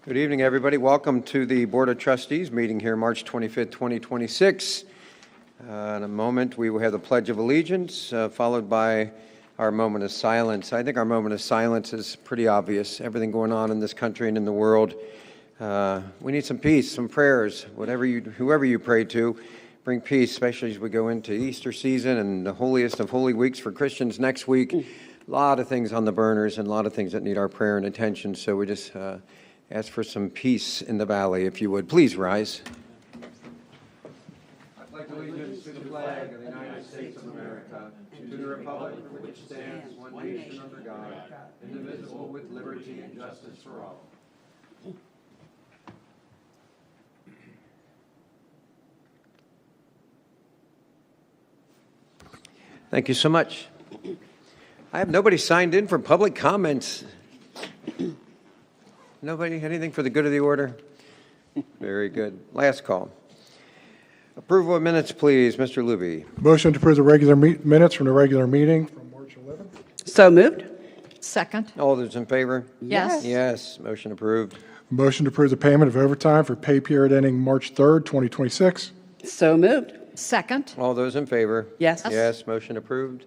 Good evening, everybody. Welcome to the Board of Trustees meeting here March 25th, 2026. In a moment, we will have the Pledge of Allegiance, followed by our moment of silence. I think our moment of silence is pretty obvious. Everything going on in this country and in the world. We need some peace, some prayers, whoever you pray to. Bring peace, especially as we go into Easter season and the holiest of holy weeks for Christians next week. A lot of things on the burners and a lot of things that need our prayer and attention. So we just ask for some peace in the valley, if you would. Please rise. I pledge allegiance to the flag of the United States of America, to the republic for which stands one nation under God, indivisible with liberty and justice for all. Thank you so much. I have nobody signed in for public comments. Nobody? Anything for the good of the order? Very good. Last call. Approval of minutes, please. Mr. Luby. Motion to approve the regular minutes from the regular meeting from March 11th. So moved. Second. All those in favor? Yes. Yes. Motion approved. Motion to approve the payment of overtime for pay period ending March 3rd, 2026. So moved. Second. All those in favor? Yes. Yes. Motion approved.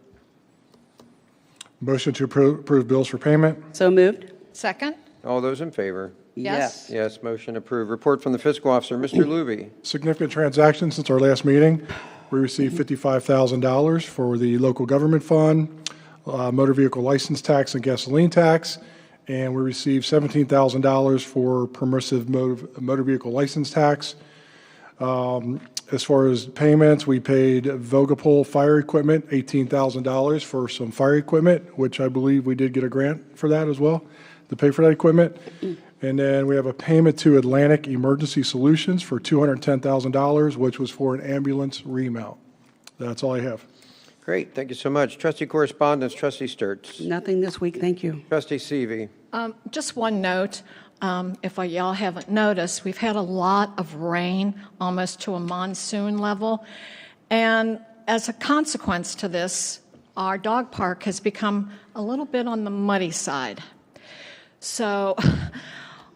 Motion to approve bills for payment. So moved. Second. All those in favor? Yes. Yes. Motion approved. Report from the fiscal officer. Mr. Luby. Significant transactions since our last meeting. We received $55,000 for the local government fund, motor vehicle license tax and gasoline tax, and we received $17,000 for permissive motor vehicle license tax. As far as payments, we paid Vogapol fire equipment $18,000 for some fire equipment, which I believe we did get a grant for that as well, to pay for that equipment. And then we have a payment to Atlantic Emergency Solutions for $210,000, which was for an ambulance remount. That's all I have. Great. Thank you so much. Trustee correspondence. Trustee Sturts. Nothing this week, thank you. Trustee Seavey. Just one note. If y'all haven't noticed, we've had a lot of rain, almost to a monsoon level. And as a consequence to this, our dog park has become a little bit on the muddy side. So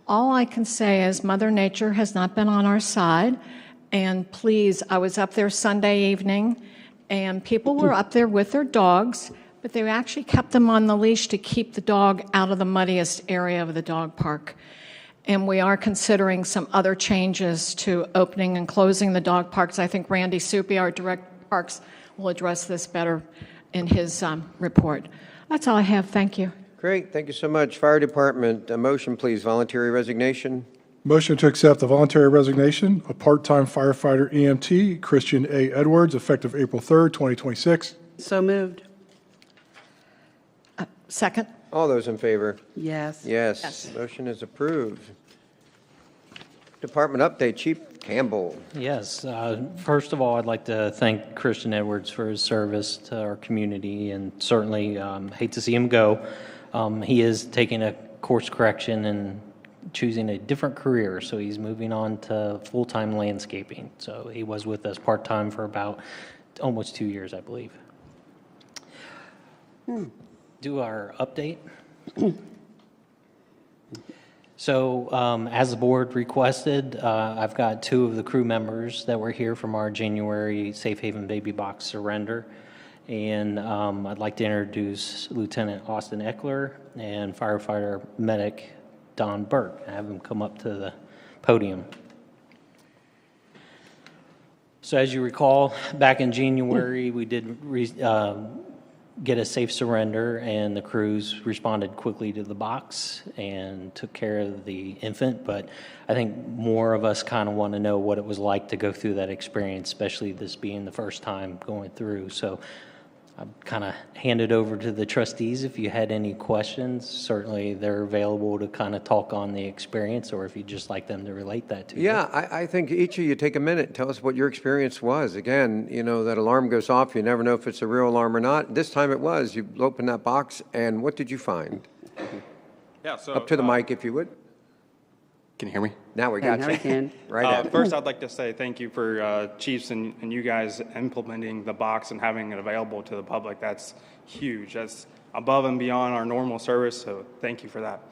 all I can say is Mother Nature has not been on our side. And please, I was up there Sunday evening, and people were up there with their dogs, but they actually kept them on the leash to keep the dog out of the muddiest area of the dog park. And we are considering some other changes to opening and closing the dog parks. I think Randy Soupy, our Director of Parks, will address this better in his report. That's all I have. Thank you. Great. Thank you so much. Fire Department, a motion, please. Voluntary resignation. Motion to accept the voluntary resignation of part-time firefighter EMT Christian A. Edwards, effective April 3rd, 2026. So moved. Second. All those in favor? Yes. Yes. Motion is approved. Department update, Chief Campbell. Yes. First of all, I'd like to thank Christian Edwards for his service to our community, and certainly hate to see him go. He is taking a course correction and choosing a different career, so he's moving on to full-time landscaping. So he was with us part-time for about almost 2 years, I believe. Do our update. So as the board requested, I've got 2 of the crew members that were here from our January Safe Haven Baby Box surrender. And I'd like to introduce Lieutenant Austin Eckler and firefighter medic Don Burke. Have them come up to the podium. So as you recall, back in January, we did get a safe surrender, and the crews responded quickly to the box and took care of the infant. But I think more of us kind of want to know what it was like to go through that experience, especially this being the first time going through. So I kind of hand it over to the trustees. If you had any questions, certainly they're available to kind of talk on the experience, or if you'd just like them to relate that to you. Yeah, I think each of you take a minute and tell us what your experience was. Again, you know, that alarm goes off. You never know if it's a real alarm or not. This time it was. You opened that box, and what did you find? Yeah, so Up to the mic, if you would. Can you hear me? Now we got Now you. we can. Right at it. First, I'd like to say thank you for Chiefs and you guys implementing the box and having it available to the public. That's huge. That's above and beyond our normal service, so thank you for that.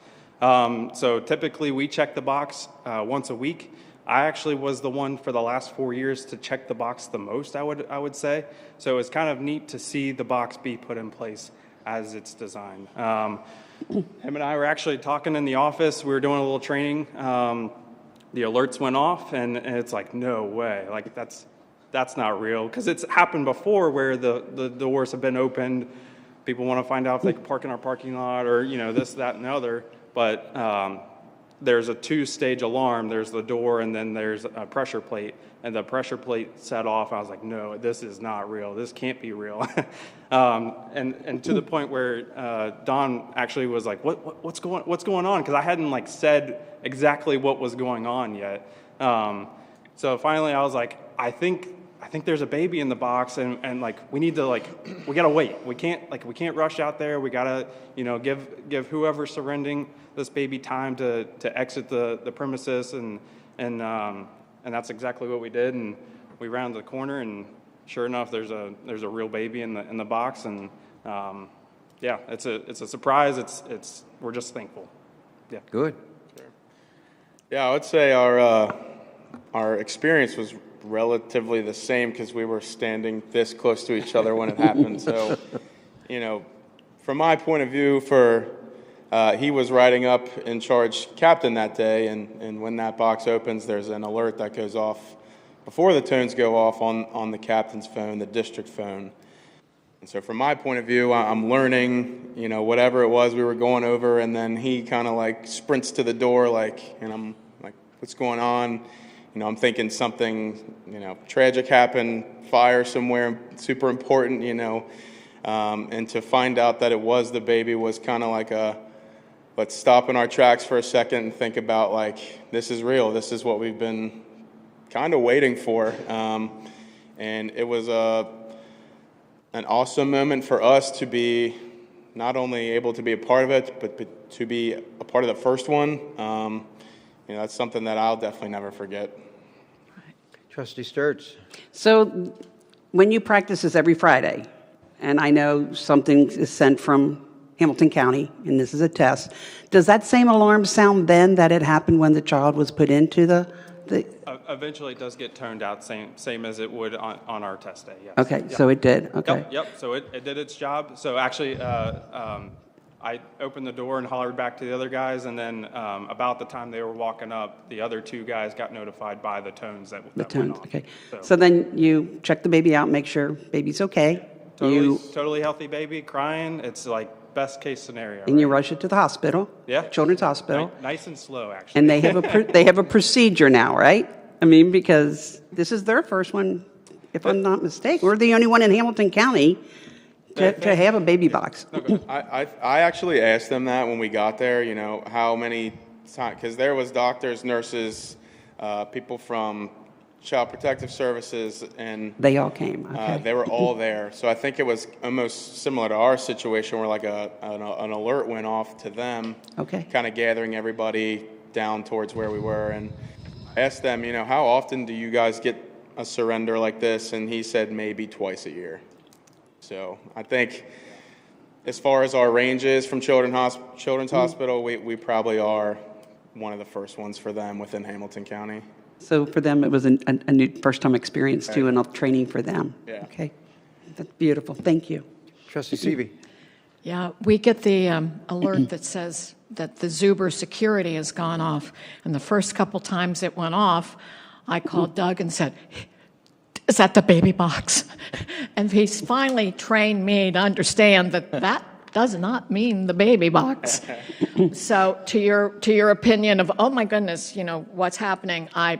So typically we check the box once a week. I actually was the one for the last 4 years to check the box the most, I would say. So it's kind of neat to see the box be put in place as it's designed. Him and I were actually talking in the office. We were doing a little training. The alerts went off, and it's like, no way. Like, that's not real. Because it's happened before where the doors have been opened. People want to find out if they can park in our parking lot or, this, that, and the other. But there's a 2-stage alarm. There's the door, and then there's a pressure plate. And the pressure plate set off. I was like, no, this is not real. This can't be real. And to the point where Don actually was like, what's going on? Because I hadn't said exactly what was going on yet. So finally, I was like, I think there's a baby in the box, and we need to we gotta wait. We can't rush out there. We gotta give whoever's surrendering this baby time to exit the premises, and that's exactly what we did. And we rounded the corner, and sure enough, there's a real baby in the box, and yeah, it's a surprise. We're just thankful. Yeah. Good. Yeah, I would say our experience was relatively the same because we were standing this close to each other when it happened. So, from my point of view, he was riding up in charge captain that day, and when that box opens, there's an alert that goes off before the tones go off on the captain's phone, the district phone. And so from my point of view, I'm learning, whatever it was we were going over, and then he kind of sprints to the door, and I'm like, what's going on? I'm thinking something, tragic happened, fire somewhere, super important, and to find out that it was the baby was kind of let's stop in our tracks for a second and think about, this is real. This is what we've been kind of waiting for. And it was an awesome moment for us to be not only able to be a part of it, but to be a part of the first one. That's something that I'll definitely never forget. Trustee Sturts. So when you practice this every Friday, and I know something is sent from Hamilton County, and this is a test, does that same alarm sound then that it happened when the child was put into the Eventually, it does get toned out, same as it would on our test day. Yes. Okay, Yep. so it did. Okay. Yep. So it did its job. So actually, I opened the door and hollered back to the other guys, and then about the time they were walking up, the other 2 guys got notified by the tones that went off. Okay. So then you check the baby out, make sure baby's okay. Totally healthy baby, crying. It's best case scenario. And you rush it to the hospital. Yeah. Children's Hospital. Nice and slow, actually. And they have a procedure now, right? I mean, because this is their first one, if I'm not mistaken. We're the only one in Hamilton County to have a baby box. I actually asked them that when we got there, how many times, because there was doctors, nurses, people from Child Protective Services, and They all came. Okay. they were all there. So I think it was almost similar to our situation where an alert went off to them, Okay. kind of gathering everybody down towards where we were. And I asked them, how often do you guys get a surrender like this? And he said maybe twice a year. So I think as far as our range is from Children's Hospital, we probably are one of the first ones for them within Hamilton County. So for them, it was a new first-time experience, too, and a training for them. Yeah. Okay. That's beautiful. Thank you. Trustee Seavey. Yeah, we get the alert that says that the Zuber security has gone off. And the first couple times it went off, I called Doug and said, is that the baby box? And he's finally trained me to understand that does not mean the baby box. So to your opinion of, oh my goodness, what's happening, I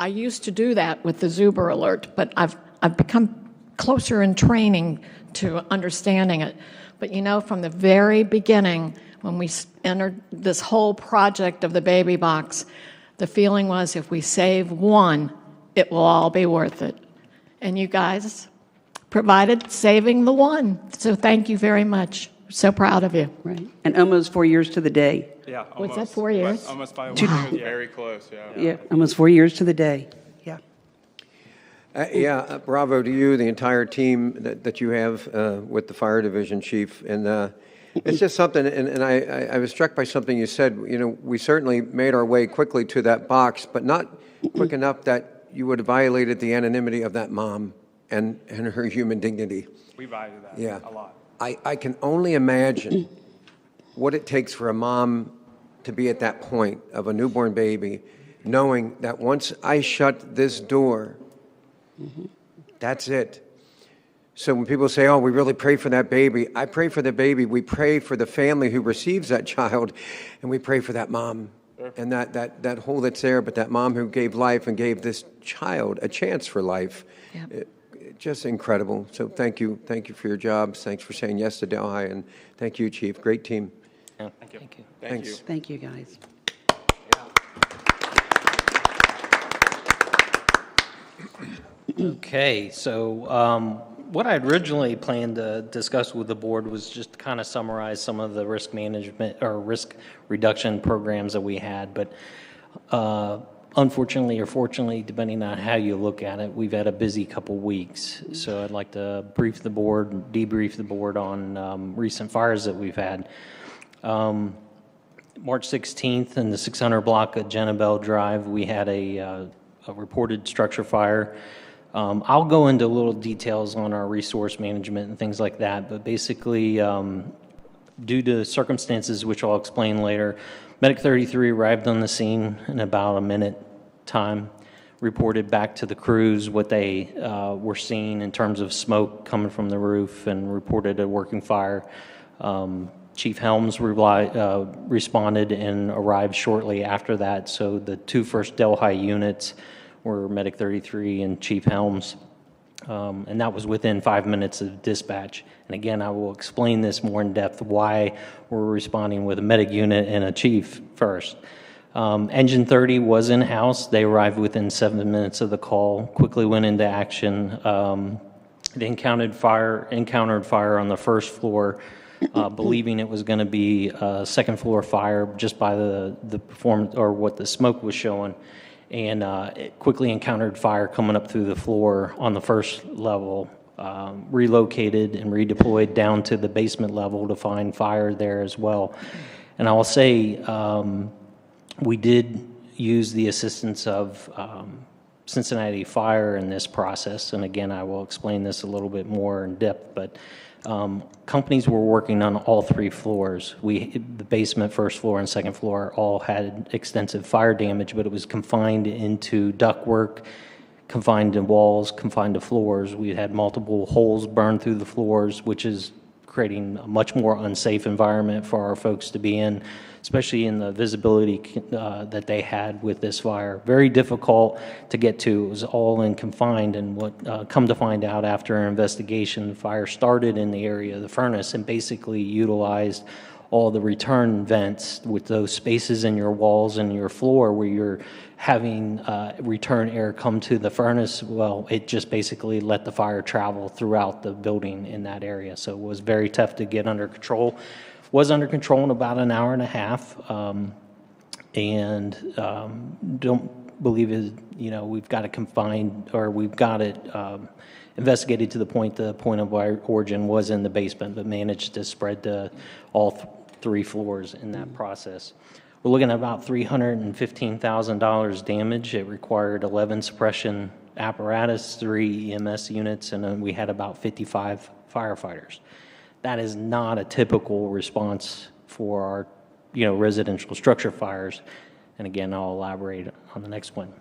used to do that with the Zuber alert, but I've become closer in training to understanding it. But from the very beginning, when we entered this whole project of the baby box, the feeling was if we save one, it will all be worth it. And you guys provided saving the one. So thank you very much. So proud of you. Right. And almost 4 years to the day. Yeah, almost. Was that 4 years? Almost 5 Yeah. Very close, yeah. Yeah, almost 4 years to the day. Yeah. Bravo to you, the entire team that you have with the fire division, Chief. And It's just something, and I was struck by something you said. You know, we certainly made our way quickly to that box, but not quick enough that you would have violated the anonymity of that mom and her human dignity. We value that Yeah. a lot. I can only imagine what it takes for a mom to be at that point of a newborn baby, knowing that once I shut this door, that's it. So when people say, oh, we really pray for that baby, I pray for the baby. We pray for the family who receives that child, and we pray for that mom. And that hole that's there, but that mom who gave life and gave this child a chance for life. Yep. Just incredible. So thank you for your jobs. Thanks for saying yes to Delhi, and thank you, Chief. Great team. Yeah, Thank you. Thank you. Thank you. Thank you, guys. Okay, so what I originally planned to discuss with the board was just to kind of summarize some of the risk management or risk reduction programs that we had, but unfortunately or fortunately, depending on how you look at it, we've had a busy couple weeks. So I'd like to debrief the board on recent fires that we've had. March 16th in the 600 block of Jennabell Drive, we had a reported structure fire. I'll go into little details on our resource management and things like that, but basically, due to circumstances which I'll explain later, Medic 33 arrived on the scene in about a minute time, reported back to the crews what they were seeing in terms of smoke coming from the roof, and reported a working fire. Chief Helms responded and arrived shortly after that, so the two first Delhi units were Medic 33 and Chief Helms, and that was within 5 minutes of dispatch. And again, I will explain this more in depth, why we're responding with a medic unit and a chief first. Engine 30 was in-house. They arrived within 7 minutes of the call, quickly went into action. They encountered fire on the first floor, believing it was going to be a second floor fire just by the performance or what the smoke was showing, and it quickly encountered fire coming up through the floor on the first level, relocated and redeployed down to the basement level to find fire there as well. And I will say we did use the assistance of Cincinnati Fire in this process, and again, I will explain this a little bit more in depth, but companies were working on all three floors. The basement, first floor, and second floor all had extensive fire damage, but it was confined into ductwork, confined to walls, confined to floors. We had multiple holes burned through the floors, which is creating a much more unsafe environment for our folks to be in, especially in the visibility that they had with this fire. Very difficult to get to. It was all in confined, and what come to find out after an investigation, the fire started in the area of the furnace and basically utilized all the return vents with those spaces in your walls and your floor where you're having return air come to the furnace. Well, it just basically let the fire travel throughout the building in that area. So it was very tough to get under control. Was under control in about an hour and a half, and don't believe it. You know, we've got it confined, or we've got it investigated to the point of origin was in the basement, but managed to spread to all three floors in that process. We're looking at about $315,000 damage. It required 11 suppression apparatus, 3 EMS units, and then we had about 55 firefighters. That is not a typical response for our, residential structure fires. And again, I'll elaborate on the next one.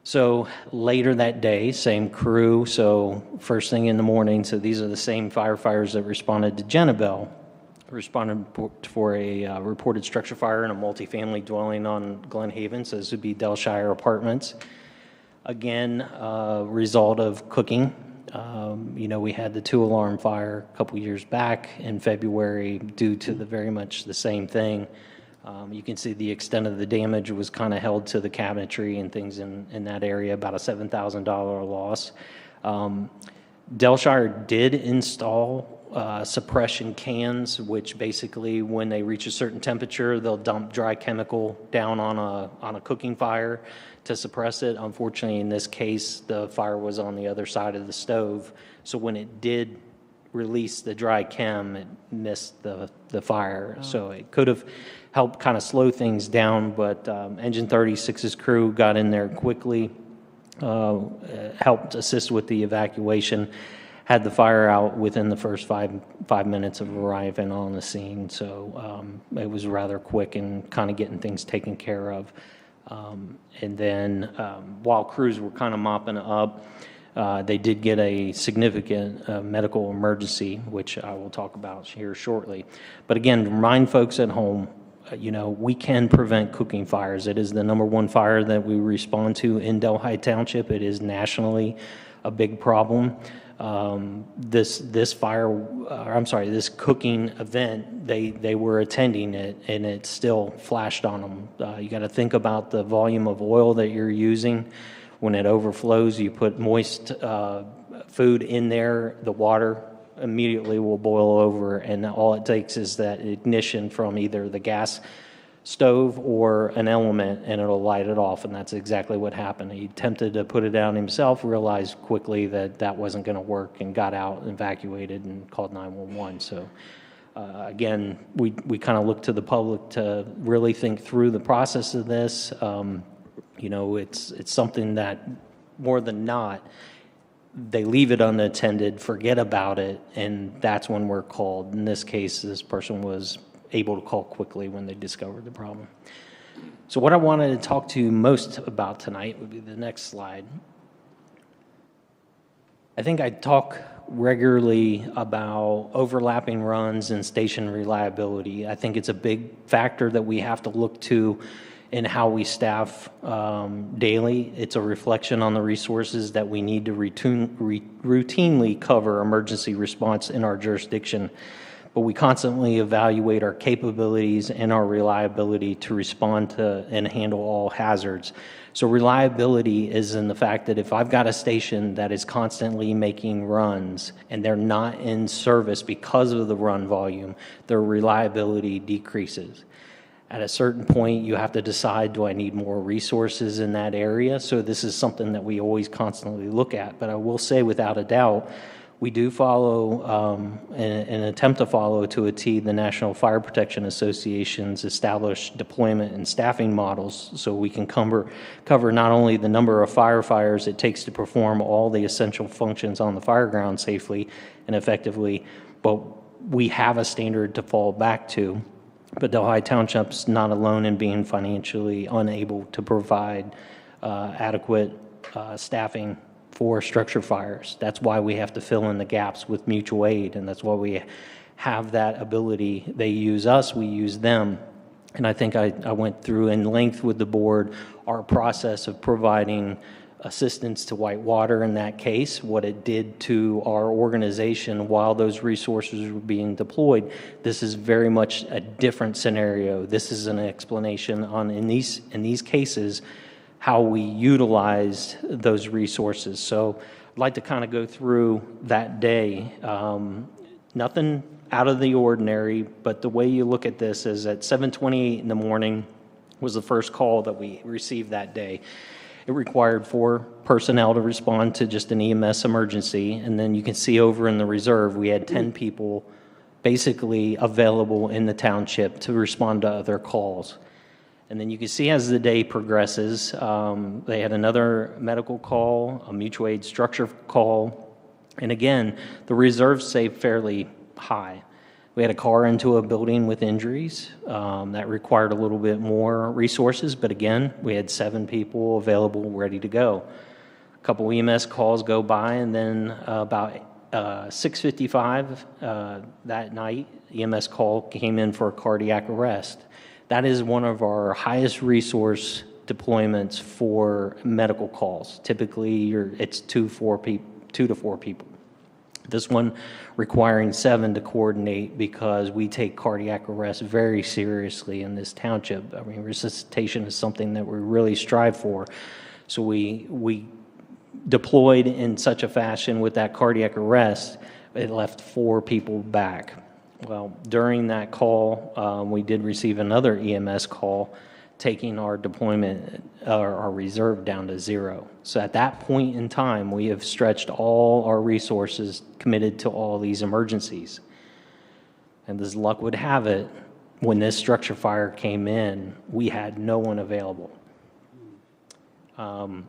So later that day, same crew. So first thing in the morning, so these are the same firefighters that responded to Jennabell, responded for a reported structure fire in a multifamily dwelling on Glen Haven. So this would be Delshire Apartments. Again, result of cooking. We had the 2-alarm fire a couple years back in February due to very much the same thing. You can see the extent of the damage was kind of held to the cabinetry and things in that area, about a $7,000 loss. Delshire did install suppression cans, which basically when they reach a certain temperature, they'll dump dry chemical down on a cooking fire to suppress it. Unfortunately, in this case, the fire was on the other side of the stove. So when it did released the dry chem, it missed the fire. So it could have helped kind of slow things down, but Engine 36's crew got in there quickly, helped assist with the evacuation, had the fire out within the first five minutes of arriving on the scene. So it was rather quick in kind of getting things taken care of. And then while crews were kind of mopping up, they did get a significant medical emergency, which I will talk about here shortly. But again, remind folks at home, we can prevent cooking fires. It is the number 1 fire that we respond to in Delhi Township. It is nationally a big problem. This cooking event, they were attending it, and it still flashed on them. You got to think about the volume of oil that you're using. When it overflows, you put moist food in there, the water immediately will boil over, and all it takes is that ignition from either the gas stove or an element, and it'll light it off, and that's exactly what happened. He attempted to put it down himself, realized quickly that wasn't going to work, and got out, evacuated, and called 911. So again, we kind of look to the public to really think through the process of this. It's something that more than not, they leave it unattended, forget about it, and that's when we're called. In this case, this person was able to call quickly when they discovered the problem. So what I wanted to talk to you most about tonight would be the next slide. I think I talk regularly about overlapping runs and station reliability. I think it's a big factor that we have to look to in how we staff daily. It's a reflection on the resources that we need to routinely cover emergency response in our jurisdiction. But we constantly evaluate our capabilities and our reliability to respond to and handle all hazards. So reliability is in the fact that if I've got a station that is constantly making runs and they're not in service because of the run volume, their reliability decreases. At a certain point, you have to decide, do I need more resources in that area? So this is something that we always constantly look at. But I will say without a doubt, we do follow and attempt to follow to a T the National Fire Protection Association's established deployment and staffing models, so we can cover not only the number of firefighters it takes to perform all the essential functions on the fire ground safely and effectively, but we have a standard to fall back to. But Delhi Township's not alone in being financially unable to provide adequate staffing for structure fires. That's why we have to fill in the gaps with mutual aid, and that's why we have that ability. They use us, we use them. And I think I went through in length with the board our process of providing assistance to Whitewater in that case, what it did to our organization while those resources were being deployed. This is very much a different scenario. This is an explanation on, in these cases, how we utilized those resources. So I'd like to kind of go through that day. Nothing out of the ordinary, but the way you look at this is at 7:28 in the morning was the first call that we received that day. It required 4 personnel to respond to just an EMS emergency, and then you can see over in the reserve, we had 10 people basically available in the township to respond to other calls. And then you can see as the day progresses, they had another medical call, a mutual aid structure call, and again, the reserves stayed fairly high. We had a car into a building with injuries that required a little bit more resources, but again, we had 7 people available, ready to go. A couple EMS calls go by, and then about 6:55 that night, EMS call came in for a cardiac arrest. That is one of our highest resource deployments for medical calls. Typically, it's 2 to 4 people. This one requiring 7 to coordinate because we take cardiac arrest very seriously in this township. I mean, resuscitation is something that we really strive for. So we deployed in such a fashion with that cardiac arrest, it left 4 people back. Well, during that call, we did receive another EMS call taking our deployment, our reserve down to zero. So at that point in time, we have stretched all our resources committed to all these emergencies. And as luck would have it, when this structure fire came in, we had no one available. I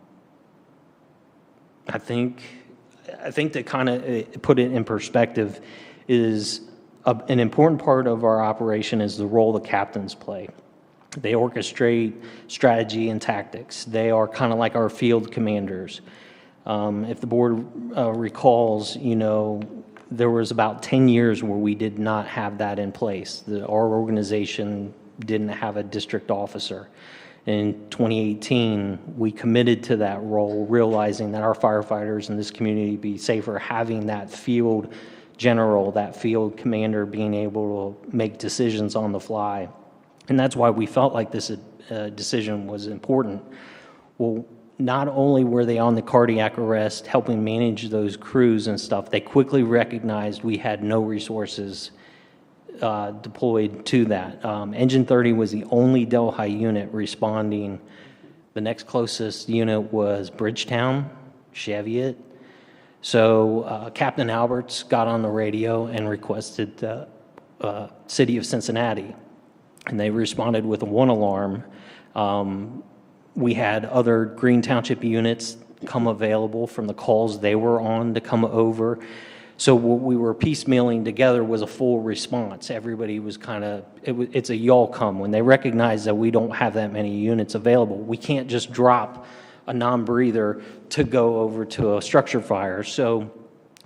think to kind of put it in perspective is an important part of our operation is the role the captains play. They orchestrate strategy and tactics. They are kind of like our field commanders. If the board recalls, there was about 10 years where we did not have that in place. Our organization didn't have a district officer. In 2018, we committed to that role, realizing that our firefighters in this community be safer having that field general, that field commander being able to make decisions on the fly. And that's why we felt like this decision was important. Well, not only were they on the cardiac arrest, helping manage those crews and stuff, they quickly recognized we had no resources deployed to that. Engine 30 was the only Delhi unit responding. The next closest unit was Bridgetown, Cheviot. So Captain Alberts got on the radio and requested the city of Cincinnati, and they responded with a 1 alarm. We had other Green Township units come available from the calls they were on to come over. So what we were piecemealing together was a full response. Everybody was it's a y'all come. When they recognize that we don't have that many units available, we can't just drop a non-breather to go over to a structure fire. So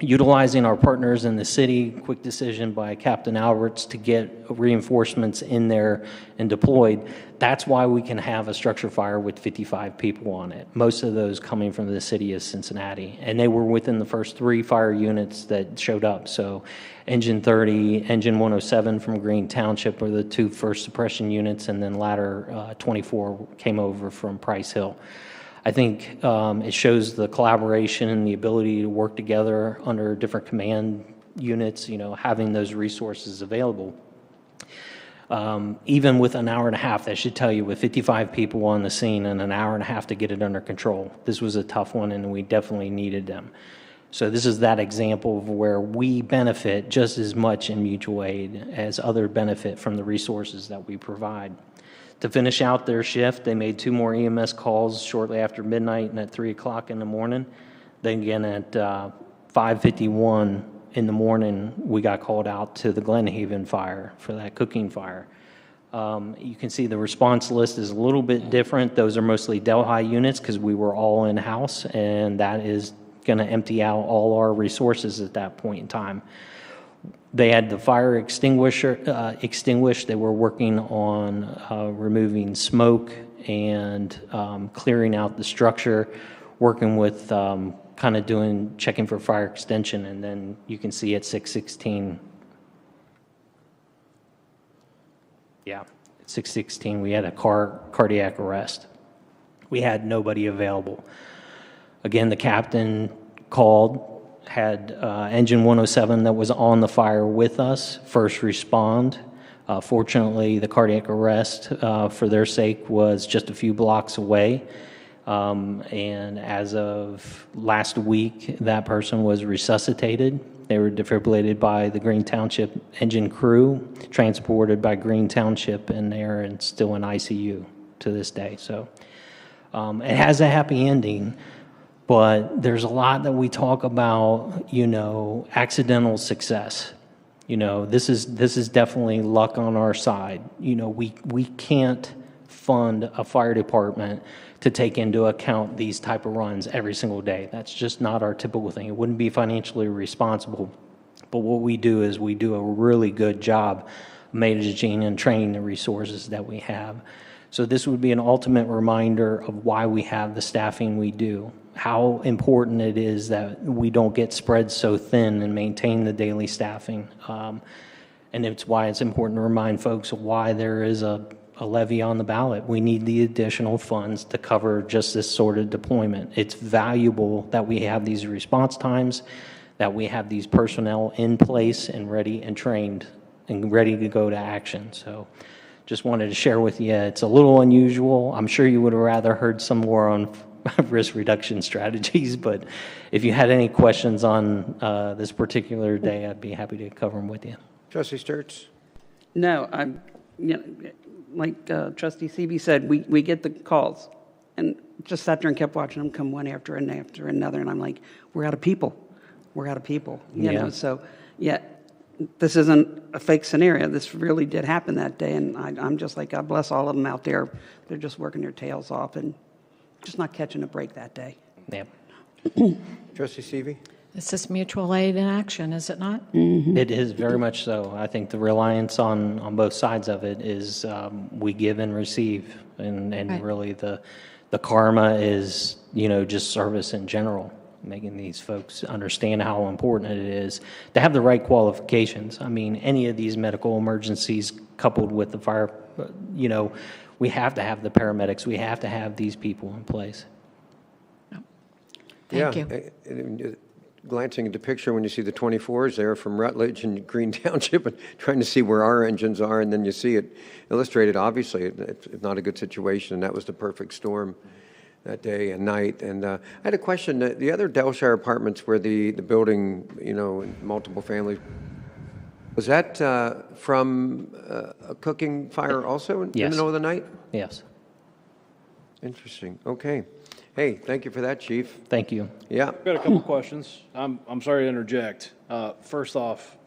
utilizing our partners in the city, quick decision by Captain Alberts to get reinforcements in there and deployed. That's why we can have a structure fire with 55 people on it, most of those coming from the city of Cincinnati. And they were within the first 3 fire units that showed up. So Engine 30, Engine 107 from Green Township were the 2 first suppression units, and then Ladder 24 came over from Price Hill. I think it shows the collaboration and the ability to work together under different command units, having those resources available. Even with an hour and a half, that should tell you, with 55 people on the scene and an hour and a half to get it under control. This was a tough one, and we definitely needed them. So this is that example of where we benefit just as much in mutual aid as other benefit from the resources that we provide. To finish out their shift, they made 2 more EMS calls shortly after midnight and at 3 o'clock in the morning. Then again at 5:51 in the morning, we got called out to the Glenhaven fire for that cooking fire. You can see the response list is a little bit different. Those are mostly Delhi units because we were all in-house, and that is going to empty out all our resources at that point in time. They had the fire extinguisher extinguished. They were working on removing smoke and clearing out the structure, working with kind of checking for fire extension. And then you can see at 6:16, at 6:16, we had a cardiac arrest. We had nobody available. Again, the captain called, had Engine 107 that was on the fire with us first respond. Fortunately, the cardiac arrest, for their sake, was just a few blocks away. And as of last week, that person was resuscitated. They were defibrillated by the Green Township engine crew, transported by Green Township, and they're still in ICU to this day. So it has a happy ending. But there's a lot that we talk about, accidental success. This is definitely luck on our side. We can't fund a fire department to take into account these type of runs every single day. That's just not our typical thing. It wouldn't be financially responsible. But what we do is we do a really good job managing and training the resources that we have. So this would be an ultimate reminder of why we have the staffing we do, how important it is that we don't get spread so thin and maintain the daily staffing. And it's why it's important to remind folks of why there is a levy on the ballot. We need the additional funds to cover just this sort of deployment. It's valuable that we have these response times, that we have these personnel in place and ready and trained and ready to go to action. So just wanted to share with you, it's a little unusual. I'm sure you would have rather heard some more on risk reduction strategies, but if you had any questions on this particular day, I'd be happy to cover them with you. Trustee Sturts? No, like Trustee Seavey said, we get the calls, and just sat there and kept watching them come one after another, and I'm like, we're out of people. We're out of people. You Yeah. know, so, yeah, this isn't a fake scenario. This really did happen that day, and I'm just like, God bless all of them out there. They're just working their tails off and just not catching a break that day. Yeah. Trustee Seavey? This is mutual aid in action, is it not? It is very much so. I think the reliance on both sides of it is we give and receive, and Right. really the karma is, just service in general, making these folks understand how important it is to have the right qualifications. I mean, any of these medical emergencies coupled with the fire, we have to have the paramedics. We have to have these people in place. Thank you. Glancing at the picture, when you see the 24s there from Rutledge and Green Township, and trying to see where our engines are, and then you see it illustrated, obviously, it's not a good situation, and that was the perfect storm that day and night. And I had a question. The other Delshire apartments where the building, multiple families, was that from a cooking fire also in the Yes. middle of the night? Yes. Interesting. Okay. Hey, thank you for that, Chief. Thank you. Yeah. I've got a couple questions. I'm sorry to interject. First off,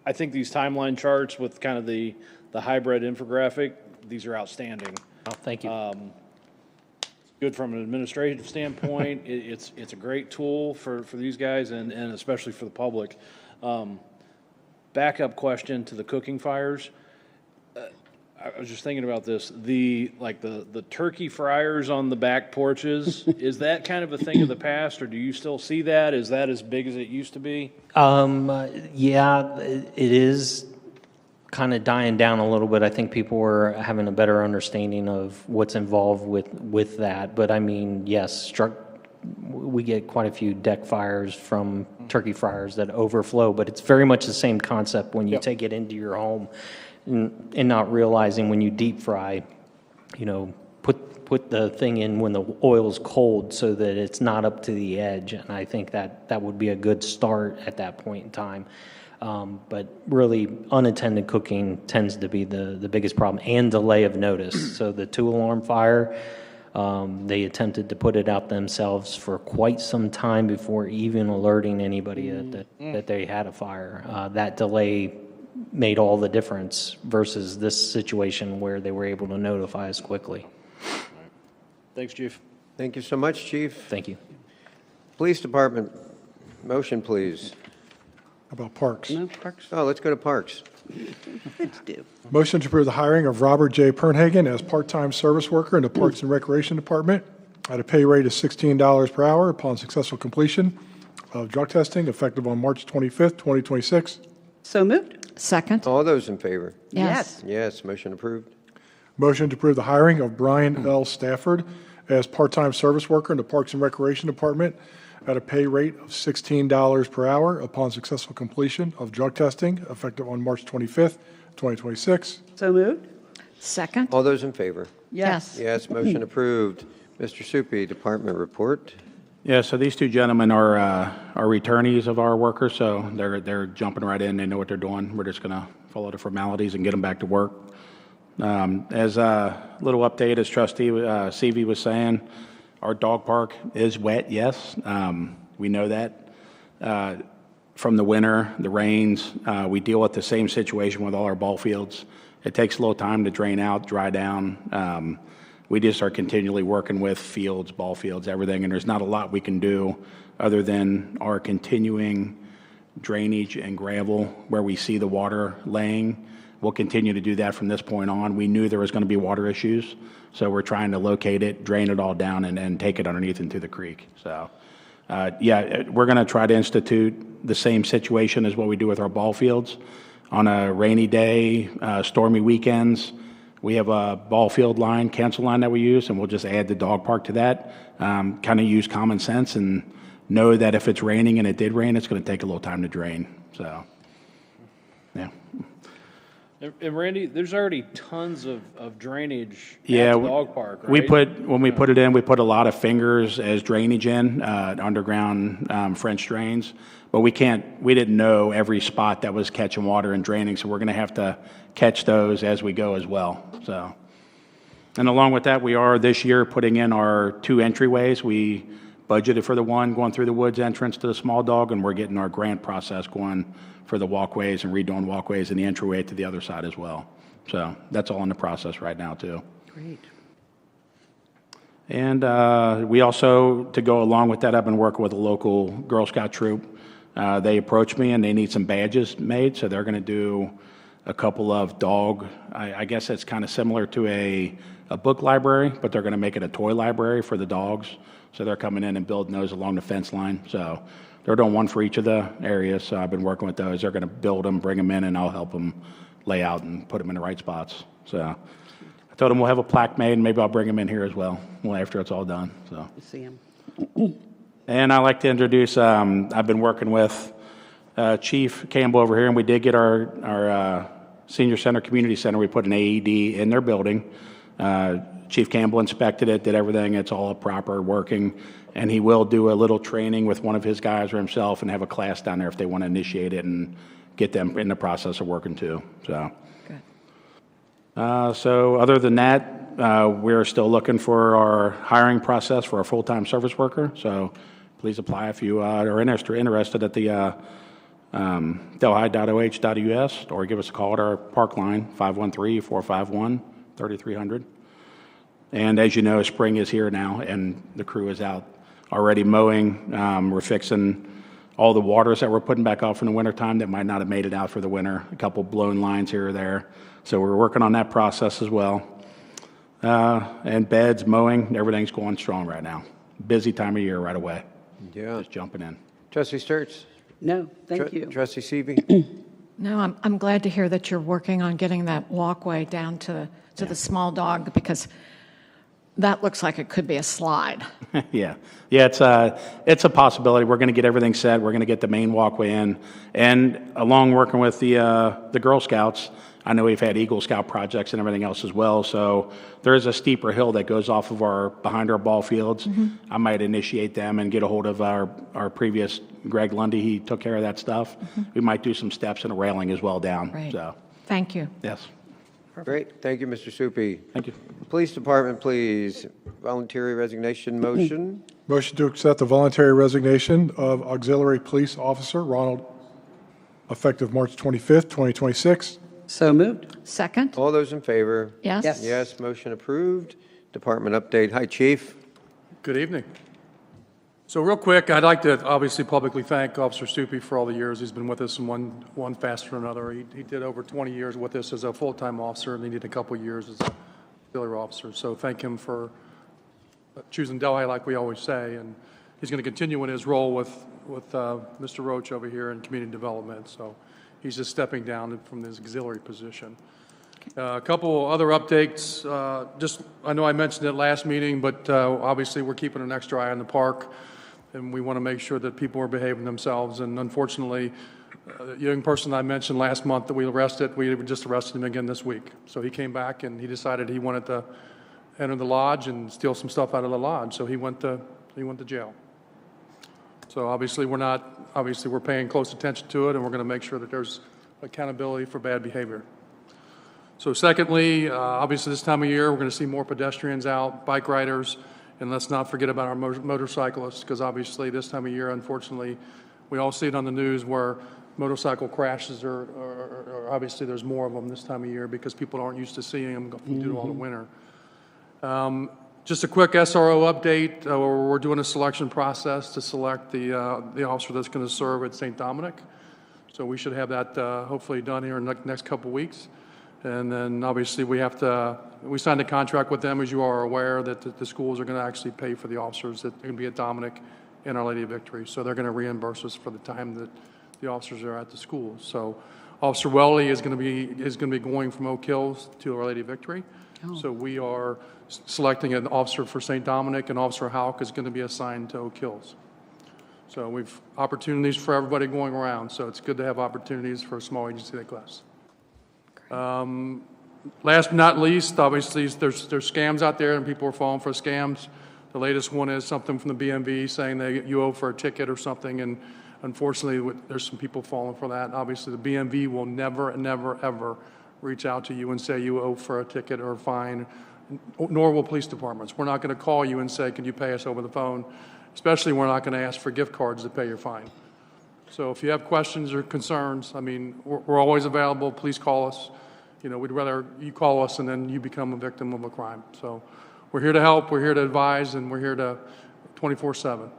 I think these timeline charts with kind of the hybrid infographic, these are outstanding. Oh, thank you. Good from an administrative standpoint. It's a great tool for these guys and especially for the public. Backup question to the cooking fires. I was just thinking about this. The turkey fryers on the back porches, is that kind of a thing of the past, or do you still see that? Is that as big as it used to be? Yeah, it is kind of dying down a little bit. I think people were having a better understanding of what's involved with that. But I mean, yes, we get quite a few deck fires from turkey fryers that overflow, but it's very much the same concept when you take it into your home. And not realizing when you deep fry, put the thing in when the oil's cold so that it's not up to the edge. And I think that would be a good start at that point in time. But really, unattended cooking tends to be the biggest problem, and delay of notice. So the 2-alarm fire, they attempted to put it out themselves for quite some time before even alerting anybody that they had a fire. That delay made all the difference versus this situation where they were able to notify us quickly. Thanks, Chief. Thank you so much, Chief. Thank you. Police Department, motion, please. How about Parks? No, Parks? Oh, let's go to Parks. Let's do. Motion to approve the hiring of Robert J. Pernhagen as part-time service worker in the Parks and Recreation Department at a pay rate of $16 per hour upon successful completion of drug testing effective on March 25th, 2026. So moved? Second? All those in favor? Yes. Yes, motion approved. Motion to approve the hiring of Brian L. Stafford as part-time service worker in the Parks and Recreation Department at a pay rate of $16 per hour upon successful completion of drug testing effective on March 25th, 2026. So moved? Second? All those in favor? Yes. Yes, motion approved. Mr. Suppi, Department report. Yeah, so these two gentlemen are returnees of our workers, so they're jumping right in. They know what they're doing. We're just going to follow the formalities and get them back to work. As a little update, as Trustee Seavey was saying, our dog park is wet, yes. We know that. From the winter, the rains, we deal with the same situation with all our ball fields. It takes a little time to drain out, dry down. We just are continually working with fields, ball fields, everything, and there's not a lot we can do other than our continuing drainage and gravel where we see the water laying. We'll continue to do that from this point on. We knew there was going to be water issues, so we're trying to locate it, drain it all down, and take it underneath into the creek. So, we're going to try to institute the same situation as what we do with our ball fields. On a rainy day, stormy weekends, we have a ball field line, cancel line that we use, and we'll just add the dog park to that. Kind of use common sense and know that if it's raining, and it did rain, it's going to take a little time to drain. So, yeah. And Randy, there's already tons of drainage at Yeah, the dog park, right? when we put it in, we put a lot of fingers as drainage in, underground French drains. But we didn't know every spot that was catching water and draining, so we're going to have to catch those as we go as well. So, and along with that, we are this year putting in our 2 entryways. We budgeted for the one going through the woods entrance to the small dog, and we're getting our grant process going for the walkways and redoing walkways and the entryway to the other side as well. So that's all in the process right now, too. Great. And we also, to go along with that, I've been working with a local Girl Scout troop. They approached me and they need some badges made, so they're going to do a couple of dog, I guess it's kind of similar to a book library, but they're going to make it a toy library for the dogs. So they're coming in and building those along the fence line. So they're doing one for each of the areas, so I've been working with those. They're going to build them, bring them in, and I'll help them lay out and put them in the right spots. So I told them we'll have a plaque made, and maybe I'll bring them in here as well after it's all done. So. See him. And I'd like to introduce, I've been working with Chief Campbell over here, and we did get our senior center, community center. We put an AED in their building. Chief Campbell inspected it, did everything. It's all proper, working. And he will do a little training with one of his guys or himself and have a class down there if they want to initiate it and get them in the process of working too. So, so other than that, we're still looking for our hiring process for a full-time service worker. So please apply if you are interested at the delhi.oh.us, or give us a call at our park line, 513-451-3300. And as you know, spring is here now, and the crew is out already mowing. We're fixing all the waters that we're putting back off in the wintertime that might not have made it out for the winter, a couple blown lines here or there. So we're working on that process as well. And beds, mowing, everything's going strong right now. Busy time of year right away. Yeah. Just jumping in. Trustee Sturts? No, thank you. Trustee Seavey? No, I'm glad to hear that you're working on getting that walkway down to the small dog, because that looks like it could be a slide. Yeah, it's a possibility. We're going to get everything set. We're going to get the main walkway in, and along working with the Girl Scouts, I know we've had Eagle Scout projects and everything else as well. So there is a steeper hill that goes off of behind our ball fields. Mm-hmm. I might initiate them and get a hold of our previous Greg Lundy. He took care of that stuff. Mm-hmm. We might do some steps and a railing as well down. Right. So thank you. yes. Great. Thank you, Mr. Soupy. Thank you. Police Department, please. Voluntary resignation motion. Motion to accept the voluntary resignation of Auxiliary Police Officer Ronald, effective March 25th, 2026. So moved. Second? All those in favor? Yes? Yes. Yes, motion approved. Department update. Hi, Chief. Good evening. So real quick, I'd like to obviously publicly thank Officer Stupi for all the years he's been with us in one facet or another. He did over 20 years with us as a full-time officer, and he did a couple years as a auxiliary officer. So thank him for choosing Delhi, like we always say, and he's going to continue in his role with Mr. Roach over here in community development. So he's just stepping down from his auxiliary position. A couple other updates. I know I mentioned it last meeting, but obviously we're keeping an extra eye on the park, and we want to make sure that people are behaving themselves. And unfortunately, the young person I mentioned last month that we just arrested him again this week. So he came back and he decided he wanted to enter the lodge and steal some stuff out of the lodge. So he went to jail. So obviously we're paying close attention to it, and we're going to make sure that there's accountability for bad behavior. So secondly, obviously this time of year, we're going to see more pedestrians out, bike riders, and let's not forget about our motorcyclists, because obviously this time of year, unfortunately, we all see it on the news where motorcycle crashes are obviously there's more of them this time of year because people aren't used to seeing them due to all the winter. Just a quick SRO update. We're doing a selection process to select the officer that's going to serve at St. Dominic. So we should have that hopefully done here in the next couple of weeks. And then obviously we signed a contract with them, as you are aware, that the schools are going to actually pay for the officers that are going to be at Dominic and Our Lady of Victory. So they're going to reimburse us for the time that the officers are at the schools. So Officer Welly is going to be going from Oak Hills to Our Lady of Victory. Oh. So we are selecting an officer for St. Dominic, and Officer Houck is going to be assigned to Oak Hills. So we've opportunities for everybody going around. So it's good to have opportunities for a small agency like us. Last but not least, obviously, there's scams out there and people are falling for scams. The latest one is something from the BMV saying that you owe for a ticket or something, and unfortunately, there's some people falling for that. Obviously, the BMV will never, never, ever reach out to you and say you owe for a ticket or a fine, nor will police departments. We're not going to call you and say, can you pay us over the phone? Especially, we're not going to ask for gift cards to pay your fine. So if you have questions or concerns, I mean, we're always available. Please call us. You know, we'd rather you call us and then you become a victim of a crime. So we're here to help, we're here to advise, and we're here to 24/7.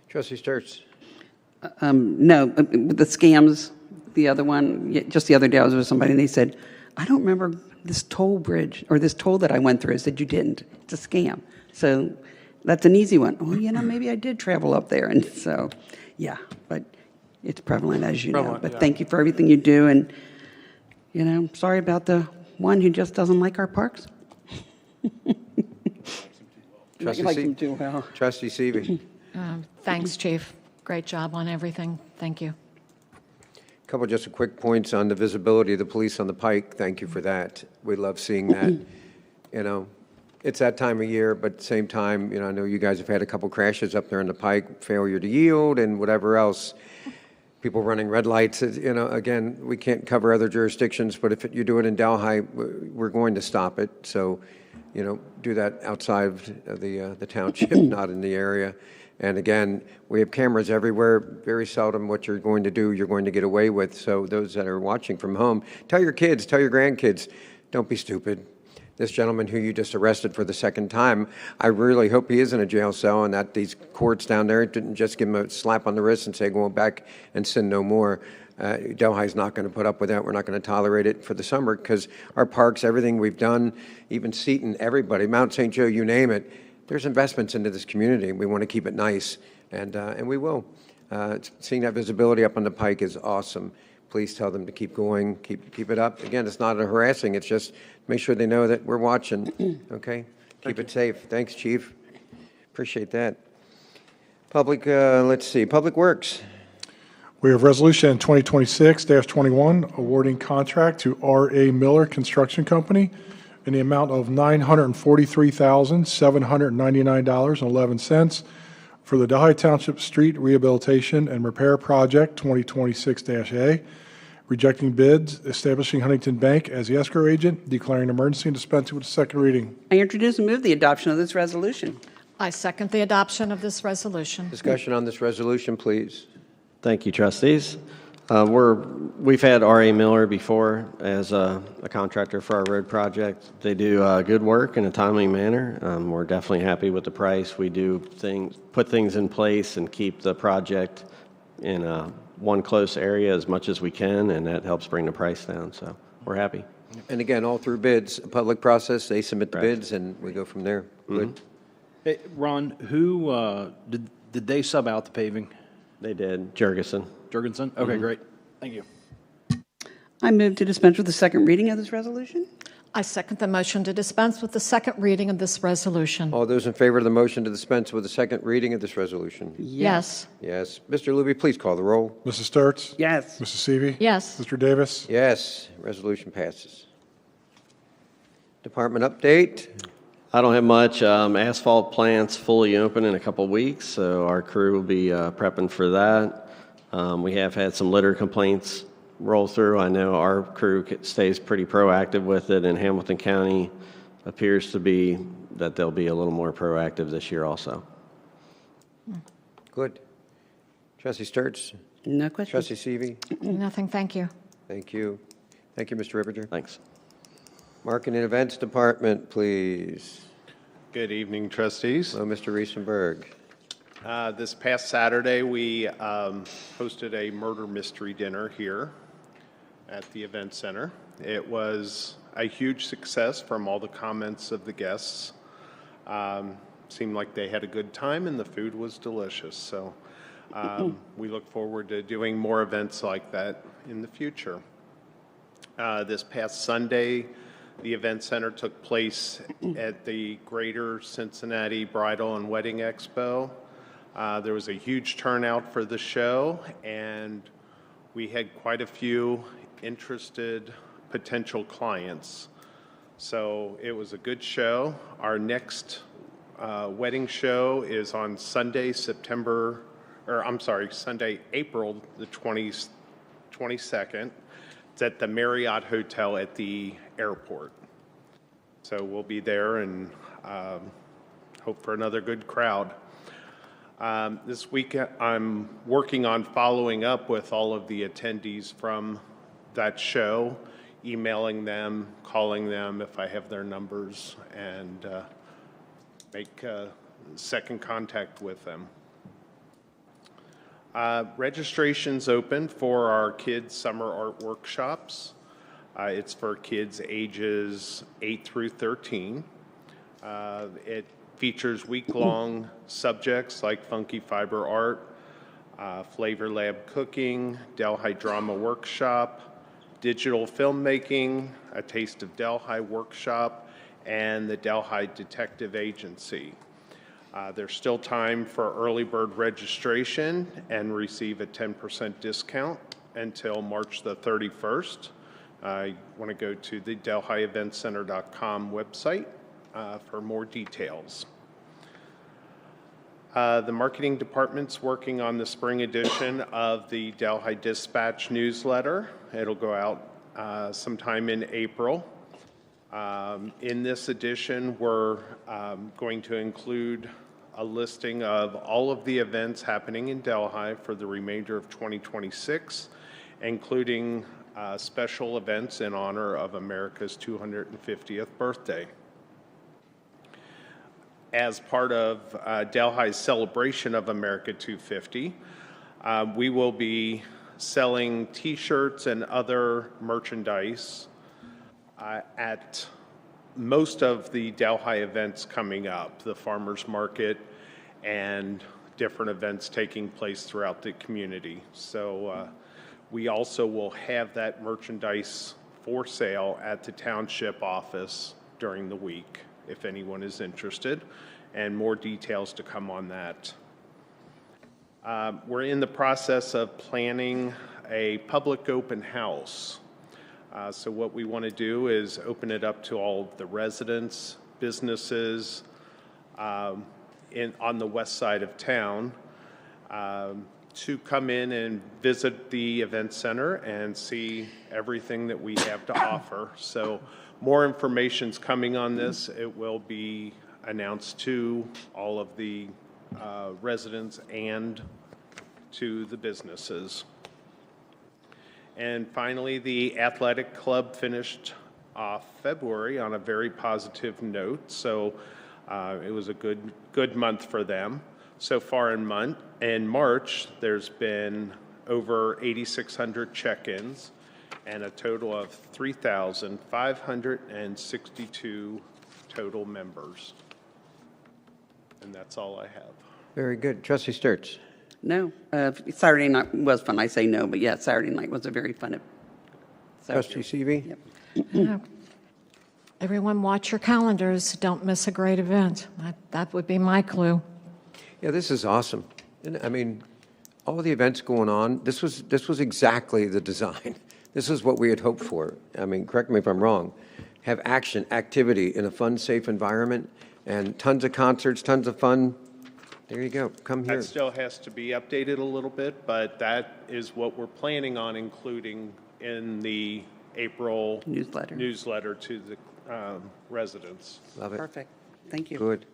Trustee Sturts. No, with the scams, the other one, just the other day I was with somebody and they said, I don't remember this toll bridge or this toll that I went through. I said, you didn't. It's a scam. So that's an easy one. Well, you know, maybe I did travel up there. And so, yeah, but it's prevalent, as you know. But yeah. thank you for everything you do. And, you know, sorry about the one who just doesn't like our parks. Trustee likes Se- them too well. Trustee Seavey. Thanks, Chief. Great job on everything. Thank you. Couple just quick points on the visibility of the police on the pike. Thank you for that. We love seeing that. You know, it's that time of year, but at the same time, you know, I know you guys have had a couple crashes up there on the pike, failure to yield and whatever else. People running red lights. You know, again, we can't cover other jurisdictions, but if you do it in Delhi, we're going to stop it. So, you know, do that outside of the township, not in the area. And again, we have cameras everywhere. Very seldom what you're going to do, you're going to get away with. So those that are watching from home, tell your kids, tell your grandkids, don't be stupid. This gentleman who you just arrested for the second time, I really hope he is in a jail cell and that these courts down there didn't just give him a slap on the wrist and say, go back and sin no more. Delhi's not going to put up with that. We're not going to tolerate it for the summer because our parks, everything we've done, even Seton, everybody, Mount St. Joe, you name it, there's investments into this community. We want to keep it nice, and we will. Seeing that visibility up on the pike is awesome. Please tell them to keep going, keep it up. Again, it's not a harassing. It's just make sure they know that we're watching. Okay, keep it safe. Thanks, Chief. Appreciate that. Public, let's see, Public Works. We have Resolution 2026-21 awarding contract to R.A. Miller Construction Company in the amount of $943,799.11 for the Delhi Township Street Rehabilitation and Repair Project 2026-A, rejecting bids, establishing Huntington Bank as the escrow agent, declaring an emergency, and dispensing with the second reading. I introduce and move the adoption of this resolution. I second the adoption of this resolution. Discussion on this resolution, please. Thank you, trustees. We've had R.A. Miller before as a contractor for our road project. They do good work in a timely manner. We're definitely happy with the price. We do put things in place and keep the project in one close area as much as we can, and that helps bring the price down. So we're happy. And again, all through bids, a public process, they submit the bids, and we go from there. Good. Hey, Ron, who did they sub out the paving? They did. Jurgensen. Jurgensen? Okay, great. Thank you. I move to dispense with the second reading of this resolution. I second the motion to dispense with the second reading of this resolution. All those in favor of the motion to dispense with the second reading of this resolution? Yes. Yes. Mr. Luby, please call the roll. Mrs. Sturts? Yes. Mrs. Seavey? Yes. Mr. Davis? Yes. Resolution passes. Department update. I don't have much. Asphalt plant's fully open in a couple weeks, so our crew will be prepping for that. We have had some litter complaints roll through. I know our crew stays pretty proactive with it, and Hamilton County appears to be that they'll be a little more proactive this year also. Good. Trustee Sturts? No questions. Trustee Seavey? Nothing, thank you. Thank you. Thank you, Mr. Ripperger. Thanks. Marketing and Events Department, please. Good evening, trustees. Hello, Mr. Riesenberg. This past Saturday, we hosted a murder mystery dinner here at the Event Center. It was a huge success from all the comments of the guests. Seemed like they had a good time and the food was delicious. So we look forward to doing more events like that in the future. This past Sunday, the Event Center took place at the Greater Cincinnati Bridal and Wedding Expo. There was a huge turnout for the show, and we had quite a few interested potential clients. So it was a good show. Our next wedding show is on Sunday, Sunday, April the 22nd. It's at the Marriott Hotel at the airport. So we'll be there and hope for another good crowd. This week I'm working on following up with all of the attendees from that show, emailing them, calling them if I have their numbers, and make second contact with them. Registration's open for our kids' summer art workshops. It's for kids ages 8 through 13. It features week-long subjects like funky fiber art, Flavor Lab cooking, Delhi drama workshop, digital filmmaking, a Taste of Delhi workshop, and the Delhi Detective Agency. There's still time for early bird registration and receive a 10% discount until March the 31st. I want to go to the DelhiEventCenter.com website for more details. The marketing department's working on the spring edition of the Delhi Dispatch newsletter. It'll go out sometime in April. In this edition, we're going to include a listing of all of the events happening in Delhi for the remainder of 2026, including special events in honor of America's 250th birthday. As part of Delhi's celebration of America 250, we will be selling T-shirts and other merchandise at most of the Delhi events coming up, the farmers market and different events taking place throughout the community. So we also will have that merchandise for sale at the Township office during the week, if anyone is interested, and more details to come on that. We're in the process of planning a public open house. So what we want to do is open it up to all of the residents, businesses on the west side of town to come in and visit the event center and see everything that we have to offer. So more information's coming on this. It will be announced to all of the residents and to the businesses. And finally, the athletic club finished off February on a very positive note. So it was a good month for them. So far in March, there's been over 8,600 check-ins and a total of 3,562 total members. And that's all I have. Very good. Trustee Sturts. No, Saturday night was fun. I say no, but yeah, Saturday night was a very fun. Trustee Seavey. Yep. Everyone watch your calendars. Don't miss a great event. That would be my clue. Yeah, this is awesome. And, I mean, all the events going on, this was exactly the design. This is what we had hoped for. I mean, correct me if I'm wrong. Have action, activity in a fun, safe environment, and tons of concerts, tons of fun. There you go. Come here. That still has to be updated a little bit, but that is what we're planning on including in the April newsletter to the residents. Love it. Perfect. Thank you. Good.